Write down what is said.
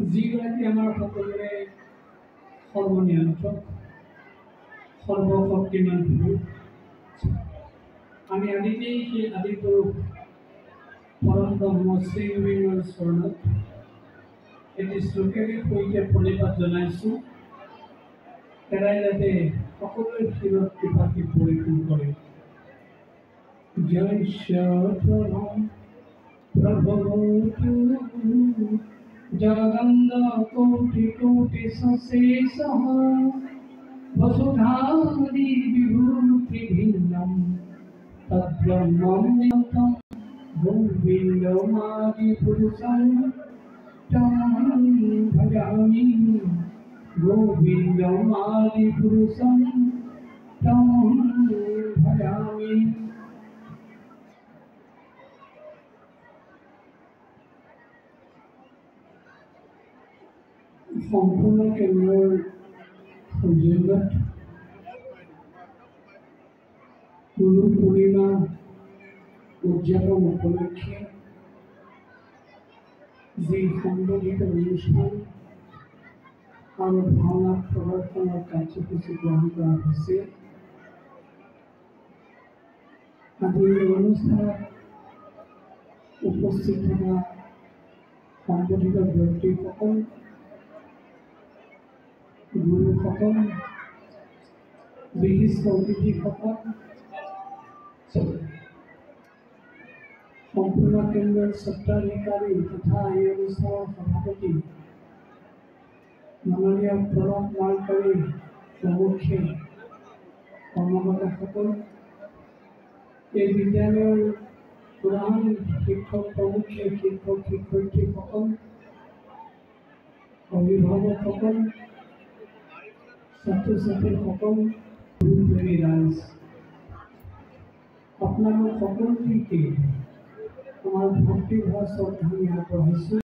যিগৰাকী আমাৰ সকলোৰে সৰ্বনিয়ন্ত্ৰক সৰ্বশক্তিমান প্ৰভু, আমি আদিতেই সেই আদিপুৰুষ পৰম ব্ৰহ্ম শ্ৰীগুৰুৰ চৰণত এটি শ্লোকেৰে সৈতে প্ৰণিপাত জনাইছোঁ। তেৰাই যাতে সকলোৰে শিৰত কৃপাকে পৰিপূৰ্ণ কৰে। জয় প্ৰভু জগদন্দ কোটি কোটি সশেষ বসুধাদি বিভূতি ভিন্নম তদ্ব্ৰহ্মম নিয়তম গোবিন্দমাদি পুৰুষম তম ভজামি গোবিন্দমাদি পুৰুষম তম ভজামি। সম্পূৰ্ণ কেন্দ্ৰৰ সৌজন্যত গুৰু পূৰ্ণিমা উদযাপন উপলক্ষে যি সংগঠিত অনুষ্ঠান আৰু ভাওনা প্ৰদৰ্শনৰ কাৰ্যসূচী গ্ৰহণ কৰা হৈছে, আজিৰ এই অনুষ্ঠানত উপস্থিত থকা সংগঠিত ব্যক্তিসকল, গুৰুসকল, বিশিষ্ট অতিথিসকল, সম্পূৰ্ণ কেন্দ্ৰৰ স্বত্বাধিকাৰী তথা এই অনুষ্ঠানৰ সভাপতি মাননীয় প্ৰণৱ মাৰ্কাৰী প্ৰমুখ্যে কৰ্মকৰ্তাসকল, এই বিদ্যালয়ৰ প্ৰধান শিক্ষক প্ৰমুখ্যে শিক্ষক শিক্ষয়িত্ৰীসকল, অভিভাৱকসকল, ছাত্ৰ ছাত্ৰীসকল, গুৰুপ্ৰেমী ৰাইজ, আপোনালোক সকলোকে আমাৰ ভক্তিভাৱ শ্ৰদ্ধা আগবঢ়াইছোঁ।